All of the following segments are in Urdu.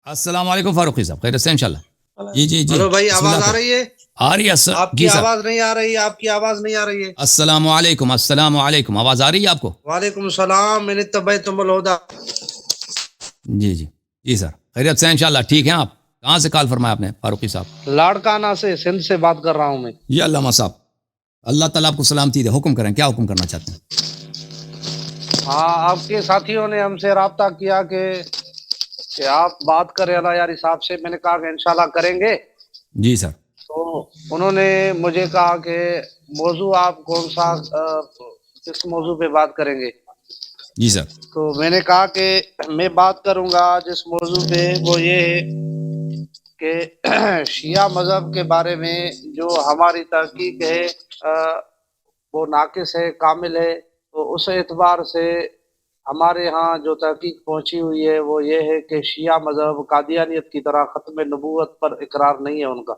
السلام علیکم فاروقی صاحب، خیریت سے انشاءاللہ؟ جی جی جی ہلو بھائی، بسم آواز اللہ آ رہی ہے؟ آ رہی ہے آپ جی کی صاحب. آواز نہیں آ رہی ہے، آپ کی آواز نہیں آ رہی ہے. السلام علیکم، السلام علیکم، آواز آ رہی ہے آپ کو؟ وعلیکم السلام، میں نے تبیتم الہدا. جی جی جی سر، خیریت سے انشاءاللہ؟ ٹھیک ہیں آپ؟ کہاں سے کال فرمایا آپ نے فاروقی صاحب؟ لاڑکانہ سے سندھ سے بات کر رہا ہوں میں. جی علامہ صاحب، اللہ تعالیٰ آپ کو سلامتی دے. حکم کریں، کیا حکم کرنا چاہتے ہیں؟ ہاں، آپ کے ساتھیوں نے ہم سے رابطہ کیا کہ آپ بات کریں اللہ یاری صاحب سے. میں نے کہا کہ انشاءاللہ کریں گے. جی سر. تو انہوں نے مجھے کہا کہ موضوع آپ کون سا، کس موضوع پہ بات کریں گے. جی سر. تو میں نے کہا کہ میں بات کروں گا جس موضوع پہ، وہ یہ ہے کہ شیعہ مذہب کے بارے میں جو ہماری تحقیق ہے وہ ناقص ہے، کامل ہے. تو اس اعتبار سے ہمارے ہاں جو تحقیق پہنچی ہوئی ہے وہ یہ ہے کہ شیعہ مذہب قادیانیت کی طرح ختم نبوت پر اقرار نہیں ہے ان کا.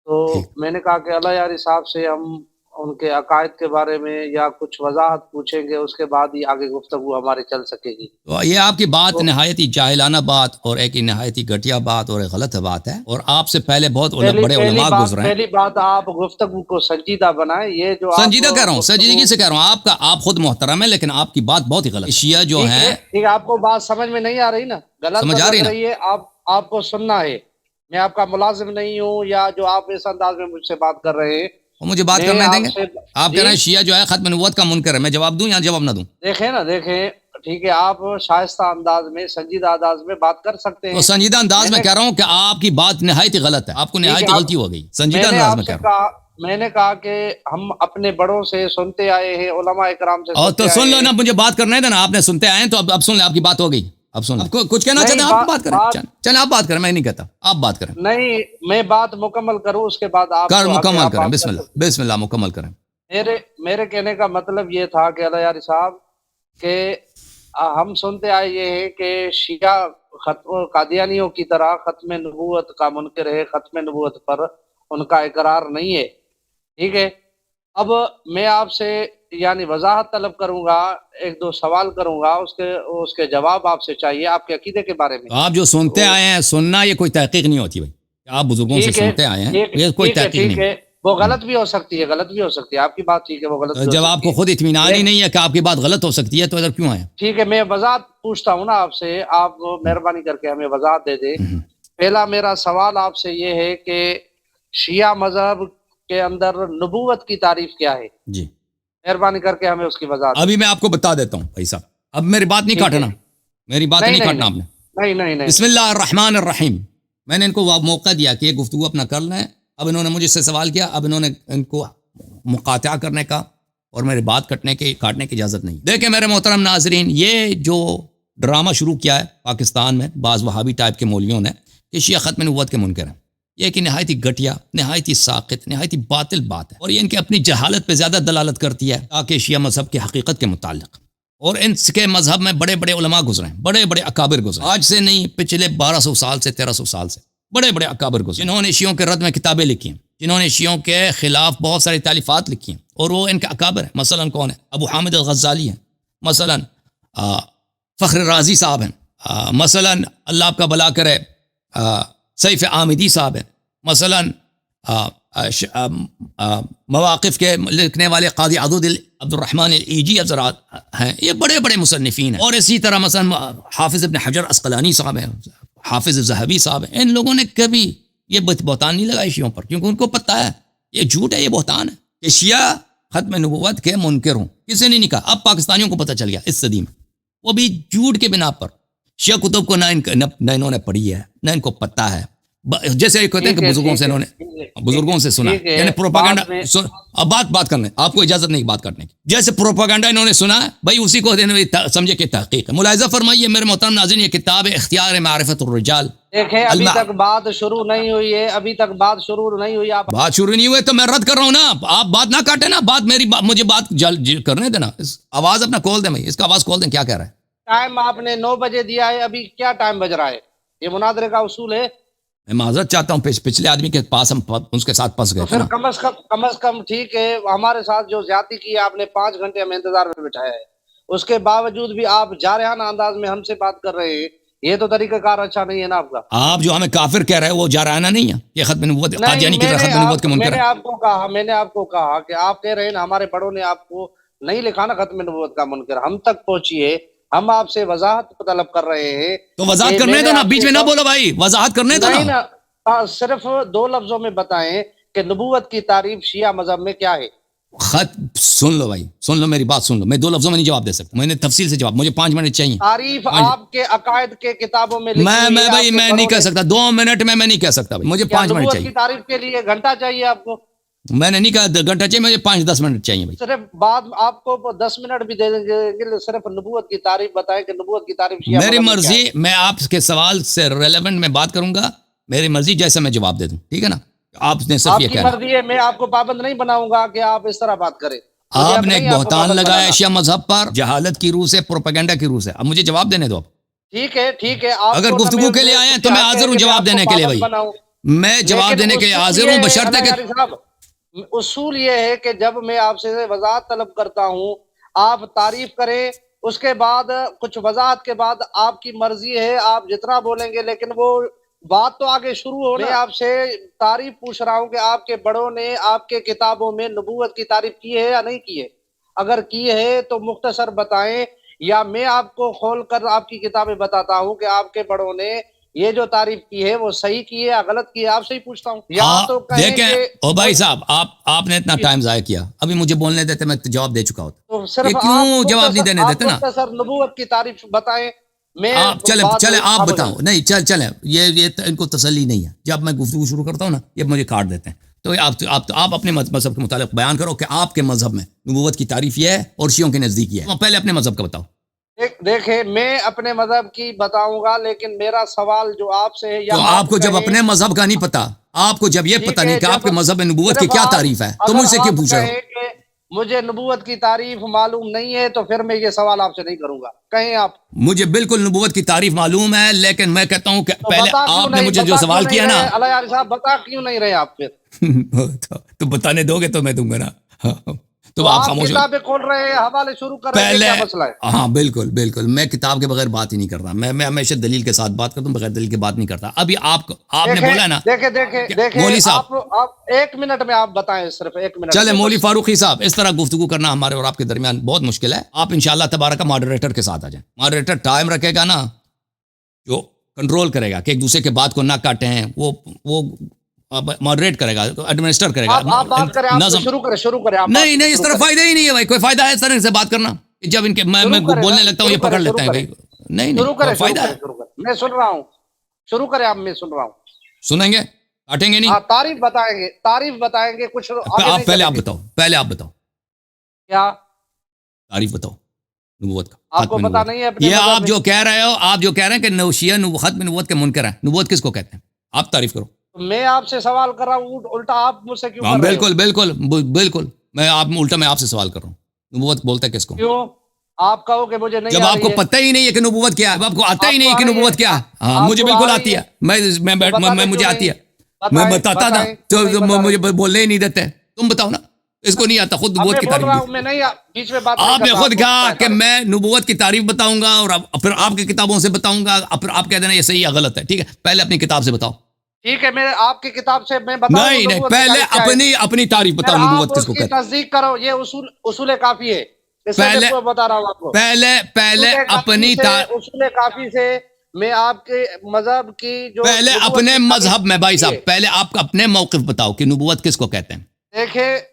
تو ٹھیک. میں نے کہا کہ اللہ یاری صاحب سے ہم ان کے عقائد کے بارے میں یا کچھ وضاحت پوچھیں گے، اس کے بعد ہی آگے گفتگو ہماری چل سکے گی. تو یہ آپ کی بات تو نہایت ہی جاہلانہ بات اور ایک نہایت ہی گھٹیا بات اور ایک غلط بات ہے، اور آپ سے پہلے بہت بڑے علماء گزرے ہیں. پہلی بات آپ گفتگو کو سنجیدہ بنائیں. یہ جو آپ سنجیدہ کہہ رہا ہوں، سنجیدگی سے کہہ رہا ہوں. آپ خود محترم ہیں، لیکن آپ کی بات بہت ہی غلط ہے. شیعہ جو ٹھیک ہیں، ہے، ٹھیک ہے، آپ کو بات سمجھ میں نہیں آ رہی نا، غلط سمجھ آ رہی لگ نا؟ رہی ہے. آپ کو سننا ہے. میں آپ کا ملازم نہیں ہوں یا جو آپ اس انداز میں مجھ سے بات کر رہے ہیں. وہ مجھے بات میں کرنے دیں آپ گے؟ سے آپ کہہ رہے ہیں شیعہ جو ہے ختم نبوت کا منکر ہے. میں جواب دوں یا جواب نہ دوں؟ دیکھیں، ٹھیک ہے، آپ شائستہ انداز میں، سنجیدہ انداز میں بات کر سکتے تو ہیں. سنجیدہ انداز میں کہہ رہا ہوں کہ آپ کی بات نہایت ہی غلط ہے. آپ کو ٹھیک ہے، نہایت ہی غلطی ہو گئی. سنجیدہ میں نے انداز آپ میں سے کہہ رہا ہوں. کہا میں نے کہا کہ ہم اپنے بڑوں سے سنتے آئے ہیں، علماء اکرام سے اور تو سنتے سن آئے لو ہیں. نا، مجھے بات کرنے دینا. آپ نے سنتے آئے ہیں تو اب سن لیں. آپ کی بات ہو گئی. اب سن لیں. کچھ کہنا چاہتے نہیں، ہیں؟ آپ بات کریں. چلیں آپ بات کریں، میں نہیں کہتا. آپ بات کریں. نہیں، میں بات مکمل کروں اس کے بعد آپ مکمل کریں. بات کر بسم اللہ، سکتے ہیں. بسم اللہ، مکمل کریں. میرے کہنے کا مطلب یہ تھا کہ اللہ یاری صاحب کہ ہم سنتے آئے یہ ہے کہ شیعہ قادیانیوں کی طرح ختم نبوت کا منکر ہے، ختم نبوت پر ان کا اقرار نہیں ہے. ٹھیک ہے، اب میں آپ سے یعنی وضاحت طلب کروں گا، ایک دو سوال کروں گا، اس کے جواب آپ سے چاہیے آپ کے عقیدے کے بارے میں. تو آپ جو سنتے آئے ہیں، سننا یہ کوئی تحقیق نہیں ہوتی بھائی. آپ بزرگوں سے ٹھیک ہے، سنتے آئے ہیں، یہ کوئی تحقیق ٹھیک نہیں. ہے، وہ غلط بھی ہو سکتی ہے، غلط بھی ہو سکتی ہے. آپ کی بات ٹھیک ہے، وہ غلط بھی ہو جب آپ سکتی کو ہے. خود اطمینان ہی نہیں ہے کہ آپ کی بات غلط ہو سکتی ہے تو ادھر کیوں آئے؟ ٹھیک ہے، میں وضاحت پوچھتا ہوں نا آپ سے، آپ مہربانی کر کے ہمیں وضاحت دے دیں. پہلا میرا سوال آپ سے یہ ہے کہ شیعہ مذہب کے اندر نبوت کی تعریف کیا ہے؟ جی، مہربانی کر کے ہمیں اس کی وضاحت دیں. ابھی میں آپ کو بتا دیتا ہوں بھائی صاحب. اب میری بات نہیں ٹھیک ہے، کاٹنا. میری بات نہیں نہیں نہیں کاٹنا آپ نے. نہیں نہیں نہیں بسم اللہ الرحمن الرحیم. میں نے ان کو موقع دیا کہ یہ گفتگو اپنا کر لیں. اب انہوں نے مجھے سے سوال کیا. اب انہوں نے ان کو مقاطعہ کرنے کا اور میری بات کاٹنے کی اجازت نہیں. دیکھیں میرے محترم ناظرین، یہ جو ڈرامہ شروع کیا ہے پاکستان میں بعض وہابی ٹائپ کے مولویوں نے کہ شیعہ ختم نبوت کے منکر ہیں، یہ ایک نہایت ہی گھٹیا، نہایت ہی ساقط، نہایت ہی باطل بات ہے، اور یہ ان کی اپنی جہالت پہ زیادہ دلالت کرتی ہے تاکہ شیعہ مذہب کی حقیقت کے متعلق. اور ان کے مذہب میں بڑے بڑے علماء گزرے ہیں، بڑے بڑے اکابر گزرے ہیں. آج سے نہیں، پچھلے 1200 سال سے 1300 سال سے بڑے بڑے اکابر گزرے، جنہوں نے شیعوں کے رد میں کتابیں لکھی ہیں، جنہوں نے شیعوں کے خلاف بہت ساری تالیفات لکھی ہیں، اور وہ ان کے اکابر ہیں. مثلا کون ہے؟ ابو حامد الغزالی ہیں، مثلا فخر رازی صاحب ہیں، مثلا اللہ آپ کا بھلا کرے سیف آمدی صاحب ہیں، مثلا مواقف کے لکھنے والے قاضی عبد الرحمن الایجی حضرات ہیں. یہ بڑے بڑے مصنفین ہیں. اور اسی طرح مثلا حافظ ابن حجر عسقلانی صاحب ہیں، حافظ ذہبی صاحب ہیں. ان لوگوں نے کبھی یہ بہتان نہیں لگائی شیعوں پر، کیونکہ ان کو پتہ ہے یہ جھوٹ ہے، یہ بہتان ہے کہ شیعہ ختم نبوت کے منکر ہوں. کسی نے نہیں کہا. اب پاکستانیوں کو پتہ چل گیا اس صدی میں، وہ بھی جھوٹ کے بنا پر. شیعہ کتب کو نہ انہوں نے پڑھی ہے، نہ ان کو پتہ ہے. جیسے یہ کہتے ہیں کہ بزرگوں سے انہوں نے بزرگوں سے سنا، یعنی پروپاگنڈا. اب بات کرنے آپ کو اجازت نہیں بات کرنے کی. جیسے پروپاگنڈا انہوں نے سنا ہے بھائی، اسی کو سمجھے کہ تحقیق ہے. ملاحظہ فرمائیے میرے محترم ناظرین، یہ کتاب ہے اختیار معرفت الرجال. دیکھیں ابھی تک بات شروع نہیں ہوئی ہے، ابھی تک بات شروع نہیں ہوئی. آپ بات شروع نہیں ہوئی تو میں رد کر رہا ہوں نا. آپ بات نہ کاٹے نا. مجھے بات کرنے دینا. آواز اپنا کھول دیں بھائی، اس کا آواز کھول دیں. کیا کہہ رہا ہے؟ ٹائم آپ نے 9 بجے دیا ہے، ابھی کیا ٹائم بج رہا ہے؟ یہ مناظرے کا اصول ہے. میں معذرت چاہتا ہوں، پچھلے آدمی کے پاس ہم اس کے ساتھ پھنس گئے تھے پھر نا. کم از کم ٹھیک ہے، ہمارے ساتھ جو زیادتی کی ہے آپ نے، 5 گھنٹے ہمیں انتظار میں بٹھایا ہے، اس کے باوجود بھی آپ جارحانہ انداز میں ہم سے بات کر رہے ہیں. یہ تو طریقہ کار اچھا نہیں ہے نا آپ کا. آپ جو ہمیں کافر کہہ رہے ہیں وہ جارحانہ نہیں ہے، یہ ختم نبوت قادیانی کی طرح ختم نبوت کے منکر ہے. میں نے آپ کو کہا کہ آپ کہہ رہے ہیں نا ہمارے بڑوں نے آپ کو نہیں لکھا نا ختم نبوت کا منکر. ہم تک پہنچیے، ہم آپ سے وضاحت طلب کر رہے ہیں. تو وضاحت کرنے دو نا، بیچ میں نہ بولو بھائی، وضاحت کرنے دو نا. صرف 2 لفظوں میں بتائیں کہ نبوت کی تعریف شیعہ مذہب میں کیا ہے. خط سن لو بھائی، سن لو میری بات سن لو. میں 2 لفظوں میں نہیں جواب دے سکتا، میں نے تفصیل سے جواب، مجھے 5 منٹ چاہیے. تعریف آپ کے عقائد کے کتابوں میں میں بھائی میں نہیں کہہ سکتا 2 منٹ میں نہیں کہہ سکتا بھائی. مجھے 5 منٹ چاہیے. کی تعریف کے لیے گھنٹہ چاہیے آپ کو. میں نے نہیں کہا گھنٹہ چاہیے، مجھے 5-10 منٹ چاہیے بھائی. صرف بعد آپ کو 10 منٹ بھی دے دیں گے، صرف نبوت کی تعریف بتائیں کہ نبوت کی تعریف میری مرضی. میں آپ کے سوال سے ریلیونٹ میں بات کروں گا، میری مرضی جیسے میں جواب دے دوں، ٹھیک ہے نا. آپ نے صرف یہ کہا، مرضی ہے، میں آپ کو پابند نہیں بناؤں گا کہ آپ اس طرح بات کریں. آپ نے ایک بہتان لگایا شیعہ مذہب پر جہالت کی روح سے، پروپیگنڈا کی روح سے. اب مجھے جواب دینے دو. ٹھیک ہے. اگر گفتگو کے لیے آئے ہیں تو میں حاضر ہوں جواب دینے کے لیے بھائی. میں جواب دینے کے لیے حاضر ہوں، بشرطے کہ اصول یہ ہے کہ جب میں آپ سے وضاحت طلب کرتا ہوں آپ تعریف کریں، اس کے بعد کچھ وضاحت کے بعد آپ کی مرضی ہے آپ جتنا بولیں گے، لیکن وہ بات تو آگے شروع ہو. میں آپ سے تعریف پوچھ رہا ہوں کہ آپ کے بڑوں نے آپ کے کتابوں میں نبوت کی تعریف کی ہے یا نہیں کی ہے. اگر کی ہے تو مختصر بتائیں، یا میں آپ کو کھول کر آپ کی کتابیں بتاتا ہوں کہ آپ کے بڑوں نے یہ جو تعریف کی ہے وہ صحیح کی ہے یا غلط کی ہے. آپ سے ہی پوچھتا ہوں. یا تو دیکھیں او بھائی صاحب، آپ نے اتنا ٹائم ضائع کیا، ابھی مجھے بولنے دیتے میں جواب دے چکا ہوتا. صرف کیوں جواب نہیں دینے دیتے نا؟ مختصر نبوت کی تعریف بتائیں. آپ چلے آپ بتاؤ. نہیں چلیں، یہ ان کو تسلی نہیں ہے. جب میں گفتگو شروع کرتا ہوں نا یہ مجھے کاٹ دیتے ہیں. تو آپ اپنے مذہب کے متعلق بیان کرو کہ آپ کے مذہب میں نبوت کی تعریف یہ ہے اور شیعوں کے نزدیک یہ ہے. پہلے اپنے مذہب کا بتاؤ. دیکھیں میں اپنے مذہب کی بتاؤں گا، لیکن میرا سوال جو آپ سے ہے، تو آپ کو جب اپنے مذہب کا نہیں پتا، آپ کو جب یہ پتا نہیں کہ آپ کے مذہب میں نبوت کی کیا تعریف ہے، تو مجھ سے کیوں پوچھ رہے ہو؟ مجھے نبوت کی تعریف معلوم نہیں ہے تو پھر میں یہ سوال آپ سے نہیں کروں گا. کہیں آپ مجھے بالکل نبوت کی تعریف معلوم ہے، لیکن میں کہتا ہوں کہ پہلے آپ نے مجھے جو سوال کیا نا، اللہ صاحب بتا کیوں نہیں رہے آپ پھر؟ تو بتانے دو گے تو میں دوں گا نا. تو آپ خاموش کتابیں کھول رہے ہیں، حوالے شروع کر رہے ہیں، کیا مسئلہ ہے؟ ہاں بالکل میں کتاب کے بغیر بات ہی نہیں کرتا. میں ہمیشہ دلیل کے ساتھ بات کرتا ہوں، بغیر دلیل کے بات نہیں کرتا. ابھی آپ نے بولا نا. دیکھیں مولوی صاحب آپ 1 منٹ میں آپ بتائیں، صرف 1 منٹ. چلے مولوی فاروقی صاحب، اس طرح گفتگو کرنا ہمارے اور آپ کے درمیان بہت مشکل ہے. آپ انشاءاللہ تبارک ماڈریٹر کے ساتھ آ جائیں. ماڈریٹر ٹائم رکھے گا نا، جو کنٹرول کرے گا کہ ایک دوسرے کے بات کو نہ کاٹیں، وہ ماڈریٹ کرے گا، ایڈمنسٹر کرے گا. آپ بات کریں، آپ شروع کریں. نہیں اس طرح فائدہ ہی نہیں ہے بھائی. کوئی فائدہ ہے اس طرح سے بات کرنا؟ جب ان کے میں بولنے لگتا ہوں یہ پکڑ لیتے ہیں بھائی. نہیں فائدہ ہے. میں سن رہا ہوں، شروع کریں آپ. میں سن رہا ہوں. سنیں گے؟ کاٹیں گے نہیں؟ تعریف بتائیں گے کچھ. پہلے آپ بتاؤ کیا تعریف بتاؤ نبوت کا. آپ کو پتا نہیں ہے؟ یہ آپ جو کہہ رہے ہیں کہ شیعہ ختم نبوت کے منکر ہیں. نبوت کس کو کہتے ہیں؟ آپ تعریف کرو. میں آپ سے سوال کر رہا ہوں، الٹا آپ مجھ سے کیوں کر رہے ہو؟ بالکل میں آپ سے سوال کر رہا ہوں. نبوت بولتا ہے کس کو؟ کیوں آپ کہو کہ مجھے نہیں؟ جب آپ کو پتہ ہی نہیں ہے کہ نبوت کیا ہے، آپ کو آتا ہی نہیں ہے کہ نبوت کیا ہے. ہاں مجھے بالکل آتی ہے، مجھے آتی ہے. میں بتاتا تھا تو مجھے بولنے ہی نہیں دیتے. تم بتاؤ نا، اس کو نہیں آتا خود نبوت کی تعریف. آپ نے خود کہا کہ میں نبوت کی تعریف بتاؤں گا اور پھر آپ کی کتابوں سے بتاؤں گا، پھر آپ کہہ دینا یہ صحیح یا غلط ہے. ٹھیک ہے، پہلے اپنی کتاب سے بتاؤ. ٹھیک ہے، میں آپ کی کتاب سے میں بتاؤں. نہیں پہلے اپنی تعریف بتاؤ نبوت کس کو کہتے ہیں. تصدیق کرو، یہ اصول کافی ہے. بتا رہا ہوں آپ کو. پہلے اپنی اصول کافی سے میں آپ کے مذہب کی جو پہلے اپنے مذہب میں بھائی صاحب پہلے آپ کا اپنے موقف بتاؤ کہ نبوت کس کو کہتے ہیں.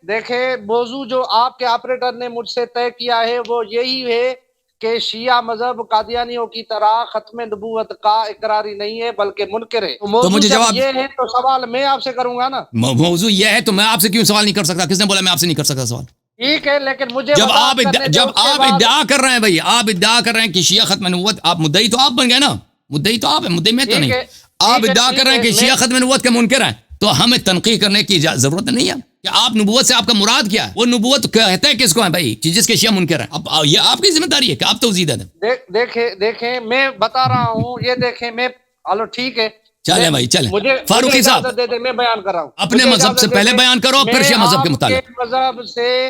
دیکھیں موضوع جو آپ کے آپریٹر نے مجھ سے طے کیا ہے وہ یہی ہے کہ شیعہ مذہب قادیانیوں کی طرح ختم نبوت کا اقراری نہیں ہے بلکہ منکر ہے. تو مجھے جواب یہ ہے تو سوال میں آپ سے کروں گا نا. موضوع یہ ہے تو میں آپ سے کیوں سوال نہیں کر سکتا؟ کس نے بولا میں آپ سے نہیں کر سکتا سوال؟ ٹھیک ہے، لیکن مجھے جب آپ ادعا کر رہے ہیں بھائی، آپ ادعا کر رہے ہیں کہ شیعہ ختم نبوت، آپ مدعی تو آپ بن گئے نا. مدعی تو آپ ہیں، مدعی میں تو نہیں. آپ ادعا کر رہے ہیں کہ شیعہ ختم نبوت کے منکر ہیں، تو ہمیں تنقید کرنے کی ضرورت نہیں ہے کہ آپ نبوت سے آپ کا مراد کیا ہے. وہ نبوت کہتے ہیں کس کو ہے بھائی؟ جس کے شیعہ منکر ہیں. اب یہ آپ کی ذمہ داری ہے کہ آپ توضیح دیں. دیکھیں میں بتا رہا ہوں، یہ دیکھیں میں ٹھیک ہے. چلیں بھائی چلیں. فاروقی صاحب میں بیان کر رہا ہوں. اپنے مذہب سے پھر شیعہ مذہب کے متعلق. مذہب سے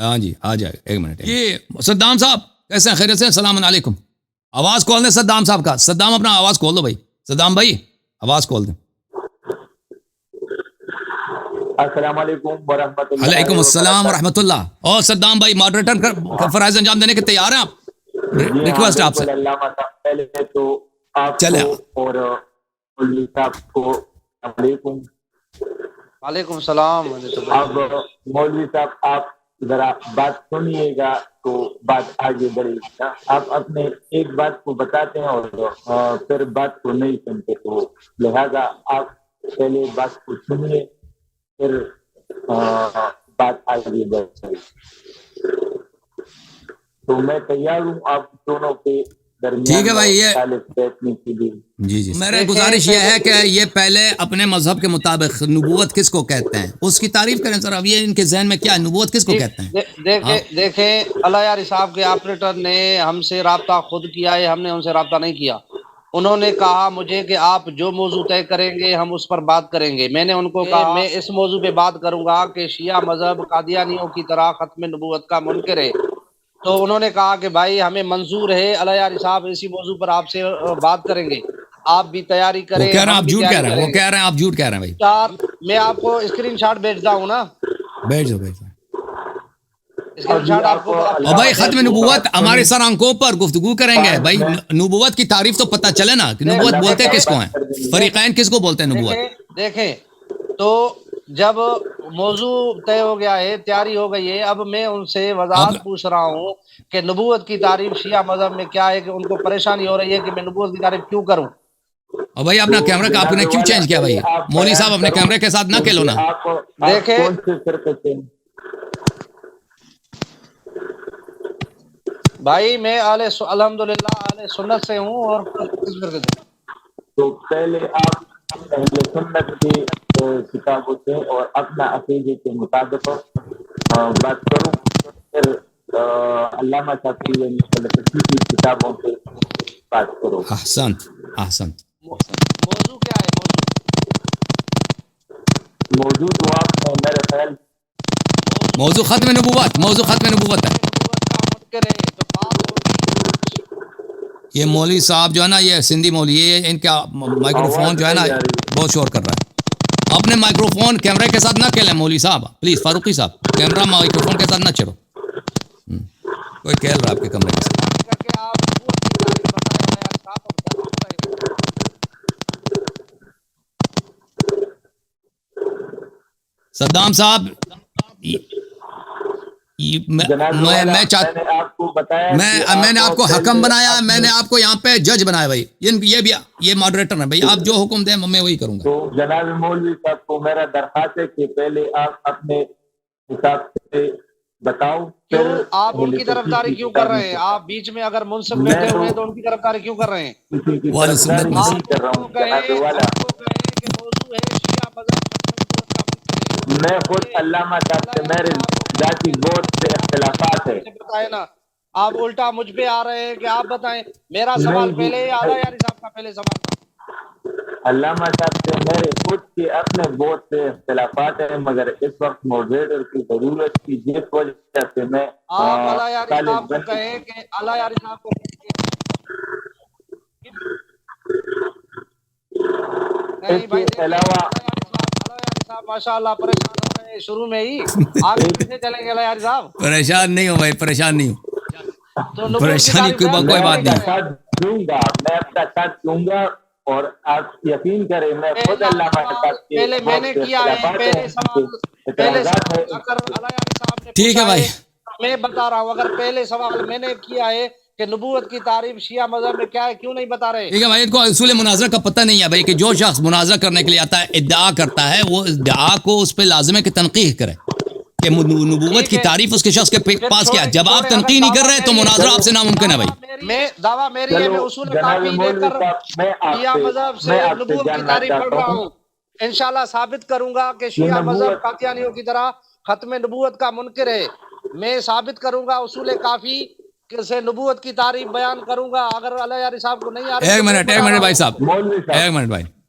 ہاں جی آ جائے ایک منٹ. یہ صدام صاحب کیسے ہیں؟ خیریت سے؟ السلام علیکم. آواز کھول دیں صدام صاحب کا. صدام اپنا آواز کھول دو بھائی. صدام بھائی آواز کھول دیں. السلام علیکم ورحمۃ اللہ. علیکم السلام ورحمۃ اللہ. اور صدام بھائی ماڈریٹر کا فرائض انجام دینے کے تیار ہیں آپ؟ ریکویسٹ آپ سے. علامہ صاحب پہلے تو آپ چلے کو اور مولوی صاحب کو السلام علیکم. وعلیکم السلام. اب مولوی صاحب آپ ذرا بات سنیے گا تو بات آگے بڑھے گی نا. آپ اپنے ایک بات کو بتاتے ہیں اور پھر بات کو نہیں سنتے، تو لہذا آپ پہلے بات کو سنیے پھر بات آگے بڑھے. تو میں تیار ہوں آپ دونوں کے درمیان ٹھیک ہے بھائی. یہ بیٹھنے کے لیے. جی جی میرے گزارش یہ ہے کہ یہ پہلے اپنے مذہب کے مطابق نبوت کس کو کہتے ہیں اس کی تعریف کریں سر. اب یہ ان کے ذہن میں کیا ہے نبوت کس کو کہتے ہیں؟ دیکھیں اللہ یار صاحب کے آپریٹر نے ہم سے رابطہ خود کیا ہے، ہم نے ان سے رابطہ نہیں کیا. انہوں نے کہا مجھے کہ آپ جو موضوع طے کریں گے ہم اس پر بات کریں گے. میں نے ان کو کہا میں اس موضوع پہ بات کروں گا کہ شیعہ مذہب قادیانیوں کی طرح ختم نبوت کا منکر ہے. تو انہوں نے کہا کہ بھائی ہمیں منظور ہے، اللہ یار صاحب اسی موضوع پر آپ سے بات کریں گے، آپ بھی تیاری کریں. وہ کہہ رہے ہیں ہم آپ بھی جھوٹ کہہ تیاری رہے ہیں. وہ کریں کہہ رہے ہیں آپ جھوٹ کہہ رہے ہیں بھائی. گے. میں آپ کو اسکرین شاٹ بھیجتا ہوں نا. بیٹھ جاؤ بیٹھ جاؤ. اسکرین شاٹ آپ کو اور بھائی ختم نبوت ہمارے سر آنکھوں پر گفتگو کریں گے بھائی. نبوت کی تعریف تو پتہ چلے نا کہ نبوت بولتے کس کو ہیں، فریقین کس کو بولتے ہیں نبوت. دیکھیں تو جب موضوع طے ہو گیا ہے، تیاری ہو گئی ہے، اب میں ان سے وضاحت پوچھ رہا ہوں کہ نبوت کی تعریف شیعہ مذہب میں کیا ہے، کہ ان کو پریشانی ہو رہی ہے کہ میں نبوت کی تعریف کیوں کروں. اور بھائی اپنا کیمرہ کا آپ نے کیوں چینج کیا بھائی؟ مولوی صاحب اپنے کیمرے کے ساتھ نہ کھیلو نا. دیکھیں بھائی میں الحمدللہ اہل سنت سے ہوں. اور تو پہلے آپ اہل سنت کی کتابوں سے اور اپنا عقیدے کے مطابق بات کروں، پھر علامہ صاحب کی کتابوں سے بات کرو. احسنت احسنت. موضوع کیا ہے؟ موضوع تو آپ نے میرے خیال موضوع ختم نبوت. موضوع ختم نبوت ہے. یہ مولوی صاحب جو ہے نا، یہ سندھی مولوی، یہ ان کا مائکرو فون جو ہے نا بہت شور کر رہا ہے. اپنے مائکرو فون کیمرے کے ساتھ نہ کھیلیں مولوی صاحب پلیز. فاروقی صاحب کیمرہ مائکرو فون کے ساتھ نہ چھڑو. کوئی کھیل رہا ہے آپ کے کمرے کے ساتھ. صدام صاحب میں نے آپ کو حکم بنایا، میں نے آپ کو یہاں پہ جج بنایا بھائی. یہ بھی یہ ماڈریٹر ہے بھائی، آپ جو حکم دیں میں وہی کروں گا. تو جناب مولوی صاحب کو میرا درخواست ہے کہ پہلے آپ اپنے حساب سے بتاؤ. کیوں آپ ان کی طرفداری کیوں کر رہے ہیں؟ آپ بیچ میں اگر منصف بیٹھے ہوئے ہیں تو ان کی طرفداری کیوں کر رہے ہیں؟ میں خود علامہ صاحب سے میرے ذاتی بہت سے اختلافات ہے. آپ الٹا مجھ پہ آ رہے ہیں کہ آپ بتائیں. میرا سوال پہلے ہی آدھا یاری صاحب کا پہلے سوال تھا. علامہ صاحب سے میرے خود کے اپنے بہت سے اختلافات ہیں، مگر اس وقت موڈریٹر کی ضرورت تھی جس وجہ سے میں آپ اللہ یاری صاحب کو کہیں کہ اللہ یاری صاحب کو نہیں بھائی. علاوہ ماشاء اللہ پریشان ہو رہے ہیں شروع میں ہی، آگے کیسے چلیں گے اللہ یاری صاحب؟ پریشان نہیں ہو بھائی، پریشان نہیں ہو. پریشانی کوئی بات نہیں. میں اپنا ساتھ دوں گا اور آپ یقین کریں میں خود علامہ صاحب کے پہلے میں نے کیا ہے. پہلے سوال اگر اللہ یاری صاحب نے ٹھیک ہے بھائی، میں بتا رہا ہوں، اگر پہلے سوال میں نے کیا ہے کہ نبوت کی تعریف شیعہ مذہب میں کیا ہے، کیوں نہیں بتا رہے؟ ٹھیک ہے بھائی. ان کو اصول مناظرہ کا پتہ نہیں ہے بھائی کہ جو شخص مناظرہ کرنے کے لیے آتا ہے ادعا کرتا ہے، وہ ادعا کو اس پہ لازم ہے کہ تنقیح کرے کہ نبوت کی تعریف اس کے شخص کے پاس کیا. جب آپ تنقیح نہیں کر رہے تو مناظرہ آپ سے ناممکن ہے بھائی. میں دعویٰ میری ہے، میں اصول کافی لے کر شیعہ مذہب سے نبوت کی تعریف پڑھ رہا ہوں. انشاءاللہ ثابت کروں گا کہ شیعہ مذہب قادیانیوں کی طرح ختم نبوت کا منکر ہے. میں ثابت کروں گا اصول کافی سے نبوت کی تعریف بیان کروں گا. اگر اللہ یاری صاحب کو نہیں آ رہی ایک منٹ بھائی صاحب، ایک منٹ بھائی.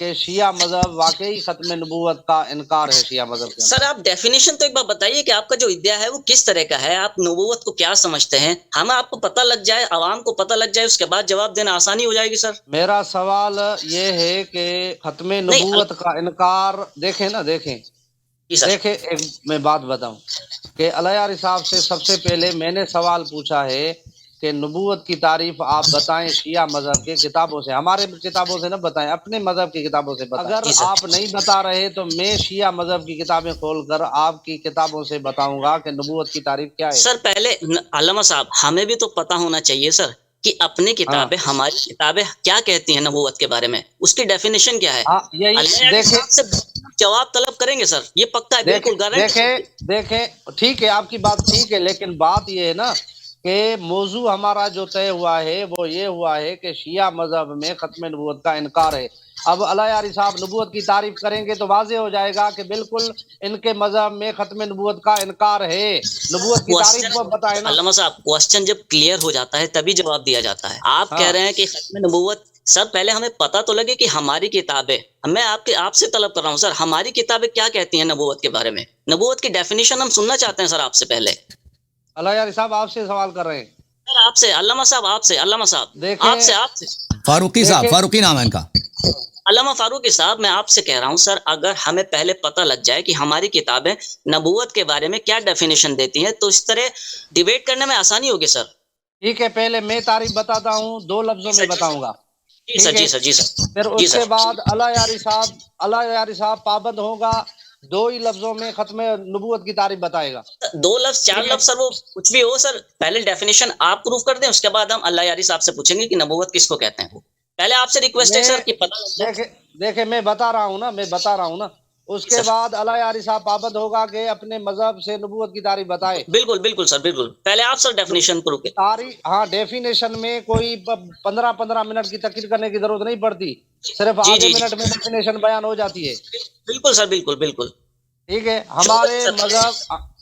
کہ شیعہ مذہب واقعی ختم نبوت کا انکار ہے شیعہ مذہب کے اندر. سر آپ ڈیفینیشن تو ایک بار بتائیے کہ آپ کا جو ادعا ہے وہ کس طرح کا ہے, آپ نبوت کو کیا سمجھتے ہیں, ہمیں آپ کو پتہ لگ جائے, عوام کو پتہ لگ جائے, اس کے بعد جواب دینا آسانی ہو جائے گی سر. میرا سوال یہ ہے کہ ختم نبوت کا انکار دیکھیں نا, دیکھیں ایک میں بات بتاؤں کہ علیہ صاحب سے سب سے پہلے میں نے سوال پوچھا ہے کہ نبوت کی تعریف آپ بتائیں شیعہ مذہب کے کتابوں سے, ہمارے کتابوں سے نہ بتائیں, اپنے مذہب کی کتابوں سے بتائیں. اگر آپ نہیں بتا رہے تو میں شیعہ مذہب کی کتابیں کھول کر آپ کی کتابوں سے بتاؤں گا کہ نبوت کی تعریف کیا ہے. سر پہلے علامہ صاحب ہمیں بھی تو پتہ ہونا چاہیے سر کہ اپنی کتابیں ہماری کتابیں کیا کہتی ہیں نبوت کے بارے میں, اس کی ڈیفینیشن کیا ہے. یہی دیکھیں, جواب طلب کریں گے سر, یہ پکا ہے, بالکل دیکھیں ٹھیک ہے آپ کی بات ٹھیک ہے, لیکن بات یہ ہے نا کہ موضوع ہمارا جو طے ہوا ہے وہ یہ ہوا ہے کہ شیعہ مذہب میں ختم نبوت کا انکار ہے. اب علیہ صاحب نبوت کی تعریف کریں گے تو واضح ہو جائے گا کہ بالکل ان کے مذہب میں ختم نبوت کا انکار ہے. نبوت کی تعریف کو بتائیں نا. علامہ صاحب کوسچن جب کلیئر ہو جاتا ہے تبھی جواب دیا جاتا ہے. آپ کہہ رہے ہیں کہ ختم نبوت, سر پہلے ہمیں پتہ تو لگے کہ ہماری کتابیں, میں آپ سے طلب کر رہا ہوں سر ہماری کتابیں کیا کہتی ہیں نبوت کے بارے میں, نبوت کی ڈیفینیشن ہم سننا چاہتے ہیں سر آپ سے. پہلے علیہ صاحب آپ سے سوال کر رہے ہیں. سر آپ سے علامہ صاحب, آپ سے علامہ صاحب, آپ سے فاروقی صاحب, فاروقی نام ہے ان کا, علامہ فاروقی صاحب. میں آپ سے کہہ رہا ہوں سر اگر ہمیں پہلے پتہ لگ جائے کہ ہماری کتابیں نبوت کے بارے میں کیا ڈیفینیشن دیتی ہیں تو اس طرح ڈیبیٹ کرنے میں آسانی ہوگی سر. ٹھیک ہے, پہلے میں تعریف بتاتا ہوں, 2 لفظوں میں بتاؤں گا. جی سر. پھر اس کے بعد علیہ صاحب پابند ہوگا, 2 ہی لفظوں میں ختم نبوت کی تعریف بتائے گا. 2 لفظ 4 لفظ سر, وہ کچھ بھی ہو سر, پہلے ڈیفینیشن آپ پروف کر دیں, اس کے بعد ہم اللہ یاری صاحب سے پوچھیں گے کہ نبوت کس کو کہتے ہیں. وہ پہلے آپ سے ریکویسٹ ہے سر کہ پتہ دیکھیں میں بتا رہا ہوں نا, اس کے بعد اللہ یاری صاحب پابند ہوگا کہ اپنے مذہب سے نبوت کی تعریف بتائے. بالکل سر, بالکل. پہلے آپ سر ڈیفینیشن پروف کریں. تعریف, ہاں ڈیفینیشن میں کوئی 15 منٹ کی تقریر کرنے کی ضرورت نہیں پڑتی, صرف آدھے منٹ میں ڈیفینیشن بیان ہو جاتی ہے. بالکل سر, بالکل. ٹھیک ہے,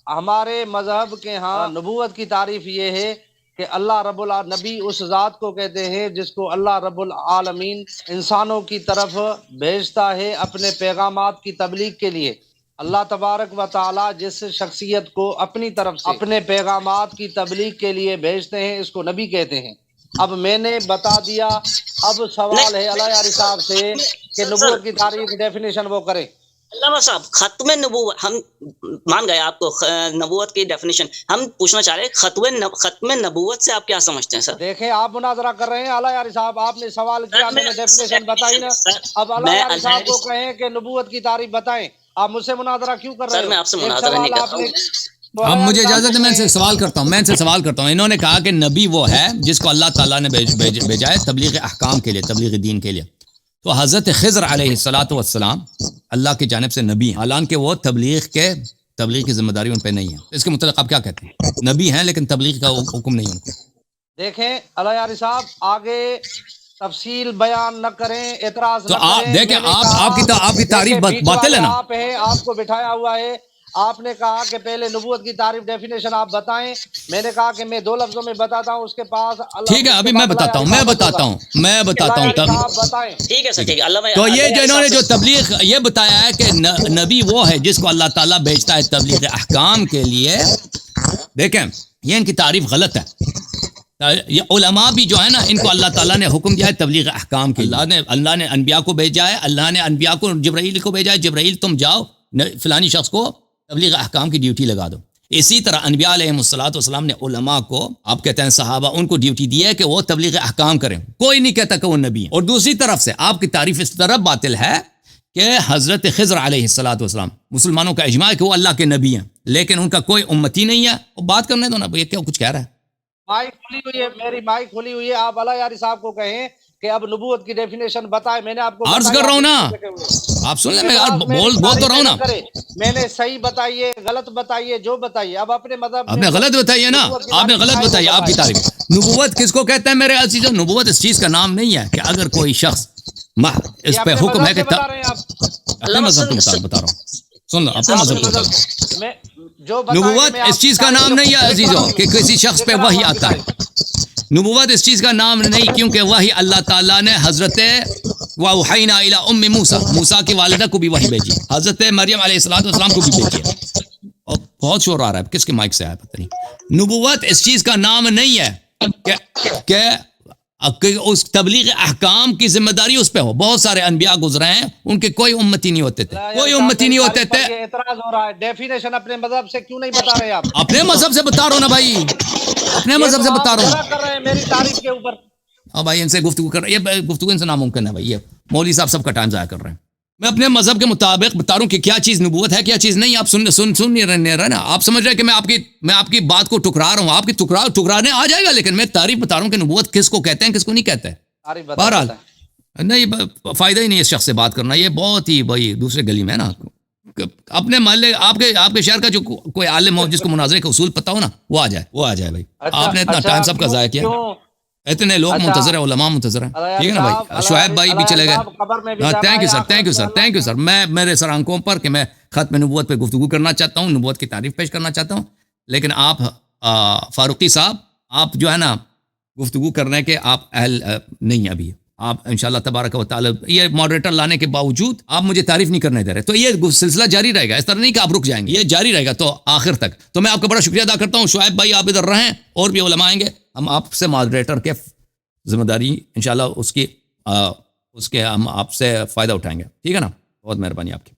ہمارے مذہب کے ہاں نبوت کی تعریف یہ ہے کہ اللہ رب العالمین اس ذات کو کہتے ہیں جس کو اللہ رب العالمین انسانوں کی طرف بھیجتا ہے اپنے پیغامات کی تبلیغ کے لیے. اللہ تبارک و تعالی جس شخصیت کو اپنی طرف سے اپنے پیغامات کی تبلیغ کے لیے بھیجتے ہیں اس کو نبی کہتے ہیں. اب میں نے بتا دیا, اب سوال ہے علیہ صاحب سے کہ نبوت کی تعریف ڈیفینیشن وہ کریں. علامہ صاحب ختم نبوت ہم مان گئے, آپ کو نبوت کی ڈیفینیشن ہم پوچھنا چاہ رہے ہیں, ختم نبوت سے آپ کیا سمجھتے ہیں سر؟ دیکھیں آپ مناظرہ کر رہے ہیں علیہ صاحب, آپ نے سوال کیا, میں نے ڈیفینیشن بتائی نا. اب علیہ صاحب کو کہیں کہ نبوت کی تعریف بتائیں, آپ مجھ سے مناظرہ کیوں کر رہے ہیں؟ سر میں آپ سے مناظرہ نہیں کرتا ہوں. اب مجھے اجازت ہے, میں ان سے سوال کرتا ہوں. انہوں نے کہا کہ نبی وہ ہے جس کو اللہ تعالیٰ نے بھیجا ہے تبلیغ احکام کے لیے, تبلیغ دین کے لیے. تو حضرت خضر علیہ السلام اللہ کی جانب سے نبی ہیں, حالانکہ وہ تبلیغ کی ذمہ داری ان پہ نہیں ہے. اس کے متعلق آپ کیا کہتے ہیں؟ نبی ہیں لیکن تبلیغ کا حکم نہیں ان کو. دیکھیں علیہ صاحب آگے تفصیل بیان نہ کریں, اعتراض نہ تو کریں. آپ دیکھیں, آپ کی تعریف باطل ہے نا. آپ کو بٹھایا ہوا ہے, آپ نے کہا کہ پہلے نبوت کی تعریف ڈیفینیشن آپ بتائیں. میں نے کہا کہ میں 2 لفظوں میں بتاتا ہوں, اس کے پاس ٹھیک ہے, ابھی میں بتاتا ہوں ٹھیک ہے سر, ٹھیک ہے. تو یہ جو انہوں نے جو تبلیغ یہ بتایا ہے کہ نبی وہ ہے جس کو اللہ تعالیٰ بھیجتا ہے تبلیغ احکام کے لیے, دیکھیں یہ ان کی تعریف غلط ہے. یہ علماء بھی جو ہے نا, ان کو اللہ تعالیٰ نے حکم دیا ہے تبلیغ احکام کے. اللہ نے انبیاء کو بھیجا ہے, اللہ نے انبیاء کو جبرائیل کو بھیجا ہے, جبرائیل تم جاؤ فلانی شخص کو تبلیغ احکام کی ڈیوٹی لگا دو. اسی طرح انبیاء علیہ السلام نے علماء کو, آپ کہتے ہیں صحابہ, ان کو ڈیوٹی دی ہے کہ وہ تبلیغ احکام کریں. کوئی نہیں کہتا کہ وہ نبی ہیں. اور دوسری طرف سے آپ کی تعریف اس طرح باطل ہے کہ حضرت خضر علیہ السلام مسلمانوں کا اجماع ہے کہ وہ اللہ کے نبی ہیں, لیکن ان کا کوئی امتی نہیں ہے. اور بات کرنے دو نا, یہ کیا کچھ کہہ رہا ہے. مائک کھلی ہوئی ہے, میری مائک کھلی ہوئی ہے. آپ علیہ یاری صاحب کو کہیں کہ اب نبوت کی ڈیفینیشن بتائے. میں نے آپ کو عرض کر رہا ہوں نا, آپ سن لیں, میں بول تو رہا ہوں نا. میں نے صحیح بتائیے, غلط بتائیے, جو بتائیے. اب اپنے مذہب آپ نے غلط بتائیے نا, آپ نے غلط بتائی. آپ کی تعریف نبوت کس کو کہتے ہیں میرے عزیزو؟ نبوت اس چیز کا نام نہیں ہے کہ اگر کوئی شخص اس پہ حکم ہے کہ اپنے مذہب کے مطابق بتا رہا ہوں, سن لو اپنے مذہب کے مطابق. نبوت اس چیز کا نام نہیں ہے عزیزو کہ کسی شخص پہ وحی آتا ہے. نبوت اس چیز کا نام نہیں, کیونکہ وحی اللہ تعالیٰ نے حضرت وَأَوْحَيْنَا إِلَىٰ أُمِّ موسیٰ، موسیٰ کی والدہ کو بھی وحی بھیجی، حضرت مریم علیہ السلام کو بھی بھیجی ہے۔ اور بہت شور آ رہا ہے، کس کے مائک سے آیا پتہ نہیں۔ نبوت اس چیز کا نام نہیں ہے کہ اس تبلیغ احکام کی ذمہ داری اس پہ ہو۔ بہت سارے انبیاء گزرے ہیں، ان کے کوئی امتی نہیں ہوتے تھے، کوئی امتی نہیں ہوتے تھے۔ یہ اعتراض ہو رہا ہے، ڈیفینیشن اپنے مذہب سے کیوں نہیں بتا رہے آپ؟ اپنے مذہب سے بتا رہا ہوں نا بھائی، اپنے مذہب سے بتا رہا ہوں۔ کر رہے ہیں میری تعریف کے اوپر۔ ہاں بھائی، ان سے گفتگو کر رہے ہیں، یہ گفتگو ان سے ناممکن ہے بھائی، یہ مولوی صاحب سب کا ٹائم ضائع کر رہے ہیں۔ میں اپنے مذہب کے مطابق بتا رہا ہوں کہ کیا چیز نبوت ہے، کیا چیز نہیں۔ آپ سن نہیں رہے نا، آپ سمجھ رہے ہیں کہ میں آپ کی بات کو ٹکرا رہا ہوں۔ آپ کی ٹکرانے آ جائے گا، لیکن میں تعریف بتا رہا ہوں کہ نبوت کس کو کہتے ہیں، کس کو نہیں کہتے۔ بہرحال نہیں، فائدہ ہی نہیں اس شخص سے بات کرنا، یہ بہت ہی بھائی دوسرے گلی میں ہے نا۔ اپنے محلے آپ کے شہر کا جو کوئی عالم ہو جس کو مناظرے کا اصول پتہ ہو نا، وہ آ جائے بھائی۔ آپ نے اتنا ٹائم سب کا ضائع کیا، اتنے لوگ منتظر ہیں، علماء منتظر ہیں، ٹھیک ہے نا بھائی۔ شعیب بھائی بھی چلے گئے، تھینک یو سر۔ میں میرے سر آنکھوں پر کہ میں ختم نبوت پہ گفتگو کرنا چاہتا ہوں، نبوت کی تعریف پیش کرنا چاہتا ہوں، لیکن آپ فاروقی صاحب، آپ جو ہے نا گفتگو کرنے کے آپ اہل نہیں ہیں ابھی۔ آپ انشاءاللہ تبارک و تعالی یہ ماڈریٹر لانے کے باوجود آپ مجھے تعریف نہیں کرنے دے رہے، تو یہ سلسلہ جاری رہے گا، اس طرح نہیں کہ آپ رک جائیں گے، یہ جاری رہے گا تو آخر تک۔ تو میں آپ کا بڑا شکریہ ادا کرتا ہوں شعیب بھائی، آپ ادھر رہیں، اور بھی علماء آئیں گے، ہم آپ سے ماڈریٹر کے ذمہ داری انشاءاللہ اس کے ہم آپ سے فائدہ اٹھائیں گے، ٹھیک ہے نا۔ بہت مہربانی آپ کی۔